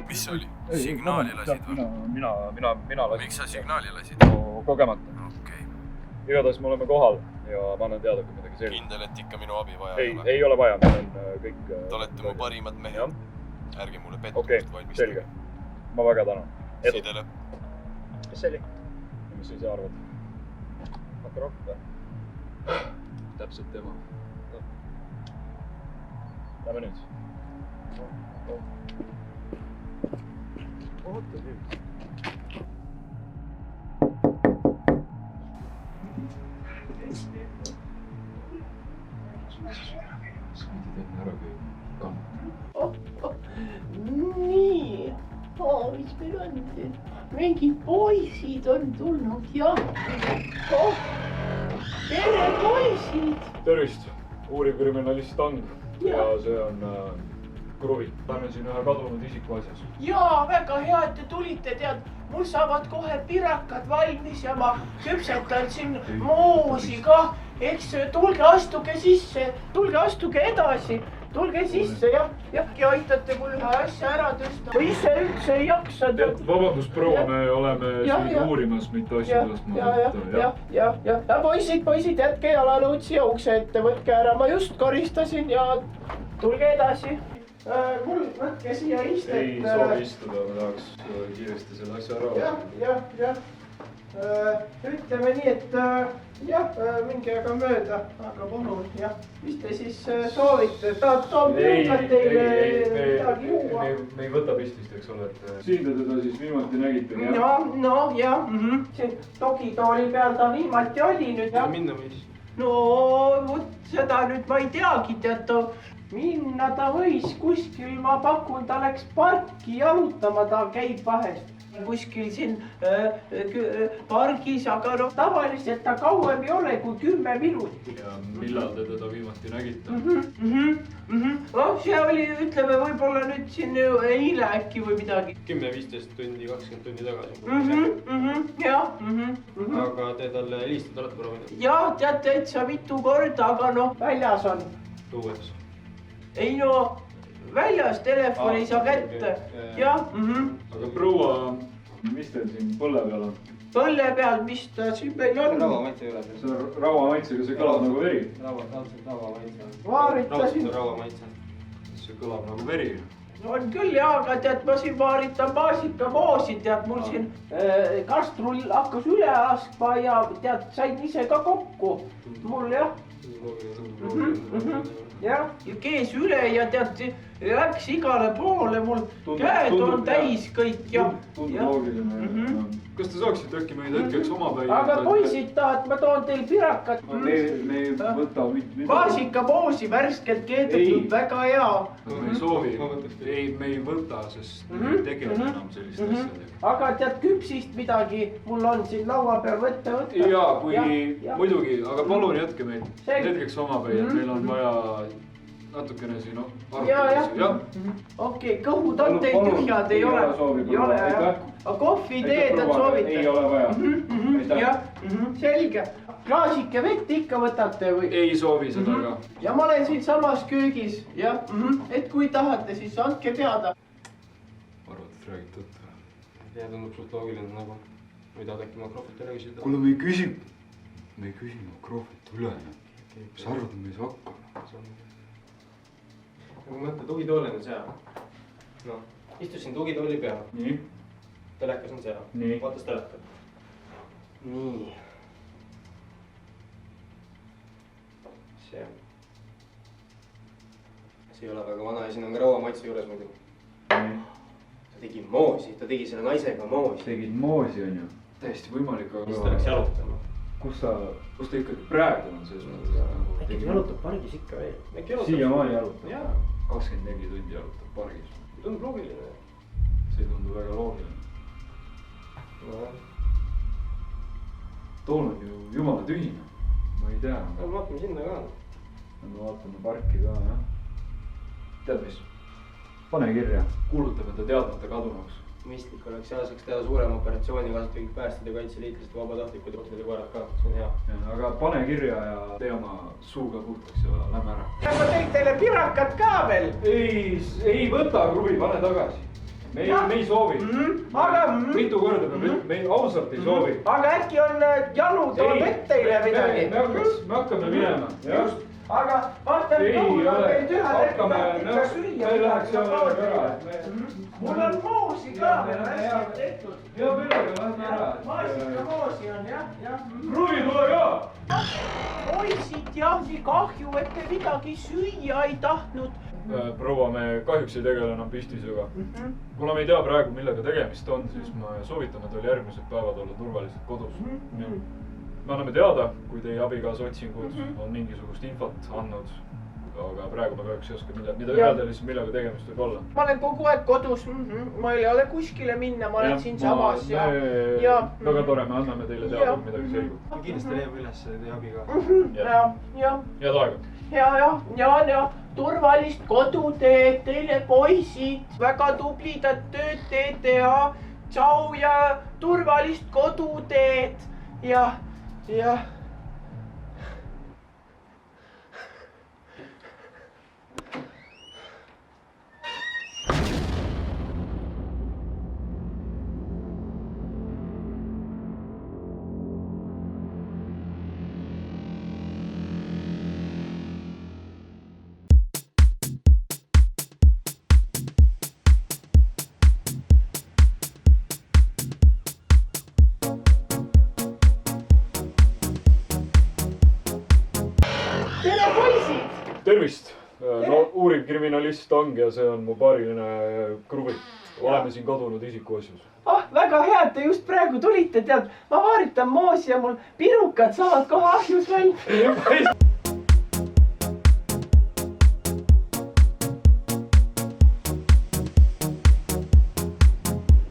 mis see oli? Signaali lasid või? Mina lasin. Miks sa signaali lasid? No, kogemata. Okei. Igatahes me oleme kohal ja ma annan teada, kui midagi selline. Kindel, et ikka minu abi vaja ei ole vaja, meil on kõik... Te olete mu parimad mehed. Ärge mulle pettumust valmistage. Selge. Ma väga tänan. Sidele. Mis see oli? Mis sa ise arvad? Makarov või? Täpselt tema. Lähme nüüd. Oota nüüd. Nii, mis meil on siin? Mingid poisid on tulnud, jah. Tere, poisid! Tervist! Uurivkriminalist Tang ja see on Kruvi. Lähme siin ühe kadunud isiku asjas. Jaa, väga hea, et te tulite, tead. Mul saavad kohe pirakad valmis ja ma küpsetan siin moosi ka. Eks tulge, astuge sisse, tulge, astuge edasi. Tulge sisse, jah, ja aitate mul ühe asja ära tõsta. Või ise üldse ei jaksa. Vabandust, proua, me oleme siin uurimas mitte asja tõstma. Ja poisid, jätke jalanõud siia ukse ette, võtke ära. Ma just koristasin ja tulge edasi. Mul võtke siia istet. Ei soovi istuda, ma tahaks kiiresti selle asja ära. Jah. Ütleme nii, et mingi aega mööda, aga palun, jah. Mis te siis soovite? Toon pilkad teile midagi juua. Me ei võta pistist, eks ole, et siin te teda siis viimati nägite. Jah. Siin togitooli peal ta viimati oli nüüd, jah. Minna võis? No, vot seda nüüd ma ei teagi, tead. Minna ta võis kuskil, ma pakun, ta läks parki jalutama, ta käib vahest kuskil siin pargis, aga noh, tavaliselt ta kauem ei ole kui 10 minutit. Ja millal te teda viimati nägite? See oli, ütleme, võib-olla nüüd siin eile äkki või midagi. 10-15 tundi, 20 tundi tagasi. Jah. Aga te talle helistada olete proovinud? Jah, tead täitsa mitu korda, aga noh, väljas on. Õues? Ei no, väljas telefoni ei saa kätte. Jah. Aga proua, mis teil siin põlle peal on? Põlle peal, mis ta siin meil on? Rauamaitse ei ole. See on rauamaitsega, see kõlab nagu veri. Rauamaitse. Vaaritasin. Rauamaitse. See kõlab nagu veri. On küll jah, aga tead, ma siin vaaritan maasikapoosi, tead, mul siin kastrull hakkas üle laskma ja tead, sain ise ka kokku. Mul jah. Jah, kees üle ja tead, läks igale poole, mul käed on täis kõik ja... Tundub loogiline. Kas te saaksite äkki meid hetkeks omapäi? Aga poisid tahad, ma toon teil pirakat. Me ei võta midagi. Maasikapoosi värskelt keedetud, väga hea. Me ei soovi. Ei, me ei võta, sest me ei tegele enam sellist asjadega. Aga tead, küpsist midagi mul on siin laua peal võtta. Jaa, kui muidugi, aga palun jätke meid hetkeks omapäi, et meil on vaja natukene siin arutada. Okei, kõhud on teil tühjad, ei ole? Ei ole, jah. Aga kohviteed on soovite? Ei ole vaja. Jah, selge. Klaasike vett ikka võtate või? Ei soovi seda ka. Ja ma olen siin samas köögis, jah. Et kui tahate, siis andke teada. Arvad, et räägid tõtta? Ja tundub suht loogiline nagu. Või tahad äkki Makrofit üle küsida? Kuule, me ei küsi Makrofit üle. Mis arvad, et me ei saa hakkama? Nagu mõtle, tugitool on seal. Noh, istus siin tugitooli peal. Nii. Telekas on seal. Vaatas telekat. Nii. See ei ole väga vana ja siin on ka rauamaitse juures muidu. Ta tegi moosi, ta tegi selle naisega moosi. Tegid moosi, on ju? Täiesti võimalik, aga... Siis ta läks jalutama. Kus ta ikkagi praegu on selles mõttes? Äkki jalutab pargis ikka veel. Siiamaani jalutab? Jaa. 24 tundi jalutab pargis. Tundub loogiline. See ei tundu väga loogiline. Toon on ju jumala tühine. Ma ei tea. Me vaatame sinna ka. Me vaatame parki ka, jah. Tead mis? Pane kirja. Kuulutame ta teadmata kadunuks. Mõistlik oleks sealseks teha suurem operatsiooni, kaasata kõik päästid ja kaitseliitlased, vabatahtlikud ja koerad ka. See on hea. Aga pane kirja ja tee oma suuga puhtaks ja lähme ära. Ma tõin teile pirakat ka veel. Ei võta, Kruvi, pane tagasi. me ei soovi. Aga mitu korda peab ütlema, me ausalt ei soovi. aga äkki on Janu toob ette teile midagi? Me hakkame minema, jah. aga vaata, ei ole, hakkame, me läheks ära. mul on moosi ka veel hästi tehtud. hea meelega, lähme ära. maasikamoosi on jah. Ruvi, tule ka! poisid jah, nii kahju, et te midagi süüa ei tahtnud. proua, me kahjuks ei tegele enam pistisega. kuna me ei tea praegu, millega tegemist on, siis ma soovitan teil järgmised päevad olla turvaliselt kodus. me anname teada, kui teie abikaasa otsingud on mingisugust infot andnud, aga praegu ma kahjuks ei oska mida öelda lihtsalt, millega tegemist võib olla. ma olen kogu aeg kodus, ma ei ole kuskile minna, ma olen siinsamas ja. väga tore, me anname teile teada, kui midagi selgub. ma kindlasti leiab üles teie abikaasa. ja. head aega. ja turvalist koduteed teile, poisid. väga tublidat tööd teete ja tšau ja turvalist koduteed ja. tere, poisid! tervist! no uuriv kriminalist Tang ja see on mu paariline Kruvi. oleme siin kadunud isiku asjus. väga hea, et te just praegu tulite, tead, ma vaaritan moosi ja mul pirukad saavad kohe ahjus välja.